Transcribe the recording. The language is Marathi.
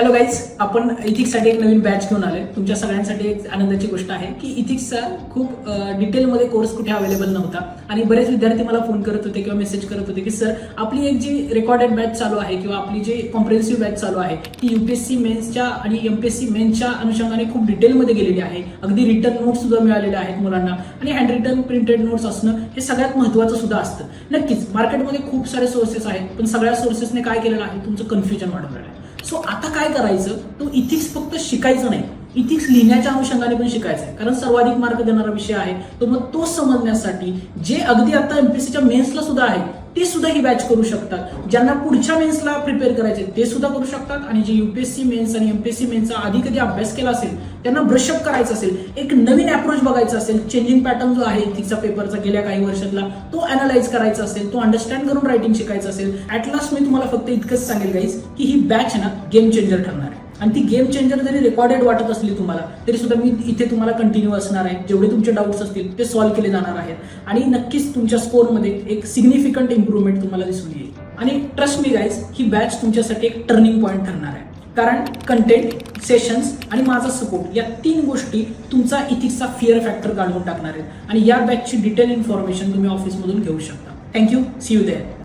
हॅलो गाईज, आपण इथिक्ससाठी एक नवीन बॅच घेऊन आले. तुमच्या सगळ्यांसाठी एक आनंदाची गोष्ट आहे की इथिक्सचा खूप डिटेलमध्ये कोर्स कुठे अवेलेबल नव्हता आणि बरेच विद्यार्थी मला फोन करत होते किंवा मेसेज करत होते की सर, आपली एक जी रेकॉर्डेड बॅच चालू आहे किंवा आपली जी कॉम्प्रिहेन्सिव्ह बॅच चालू आहे ती यूपीएससी मेन्सच्या आणि एमपीएससी मेन्सच्या अनुषंगाने खूप डिटेलमध्ये गेलेली आहे. अगदी रिटर्न नोट्स सुद्धा मिळालेले आहेत मुलांना आणि हँड रिटन प्रिंटेड नोट्स असणं हे सगळ्यात महत्त्वाचं सुद्धा असतं. नक्कीच मार्केटमध्ये खूप सारे सोर्सेस आहेत, पण सगळ्या सोर्सेसने काय केलेलं आहे, तुमचं कन्फ्युजन वाढवलेलं आहे. सो आता काय करायचं, तो इथिक्स फक्त शिकायचं नाही, इथिक्स लिहिण्याच्या अनुषंगाने पण शिकायचं आहे, कारण सर्वाधिक मार्क देणारा विषय आहे तो. मग तो समजण्यासाठी जे अगदी आता एमपीएससीच्या मेन्सला सुद्धा आहे ते सुद्धा ही बॅच करू शकतात. ज्यांना पुढच्या मेन्सला प्रिपेअर करायचे ते सुद्धा करू शकतात आणि जे यूपीएससी मेन्स आणि एमपीएससी मेन्सचा आधी कधी अभ्यास केला असेल, त्यांना ब्रशअप करायचं असेल, एक नवीन अप्रोच बघायचा असेल, चेंजिंग पॅटर्न जो आहे इथिक्सचा पेपरचा गेल्या काही वर्षातला तो अनालाइज करायचा असेल, तो अंडरस्टँड करून रायटिंग शिकायचं असेल, ऍट लास्ट मी तुम्हाला फक्त इतकंच सांगेल गाईज की ही बॅच ना गेम चेंजर ठरणार आहे. आणि ती गेम चेंजर जरी रेकॉर्डेड वाटत असली तुम्हाला, तरी सुद्धा मी इथे तुम्हाला कंटिन्यू असणार आहे. जेवढे तुमचे डाऊट्स असतील ते सॉल्व्ह केले जाणार आहेत आणि नक्कीच तुमच्या स्कोरमध्ये एक सिग्निफिकंट इम्प्रूव्हमेंट तुम्हाला दिसून येईल. आणि ट्रस्ट मी गाईज, ही बॅच तुमच्यासाठी एक टर्निंग पॉईंट ठरणार आहे, कारण कंटेंट, सेशन्स आणि माझा सपोर्ट या 3 गोष्टी तुमचा इथिक्सचा फिअर फॅक्टर काढून टाकणार आहेत. आणि या बॅचची डिटेल इन्फॉर्मेशन तुम्ही ऑफिसमधून घेऊ शकता. Thank you, see you there.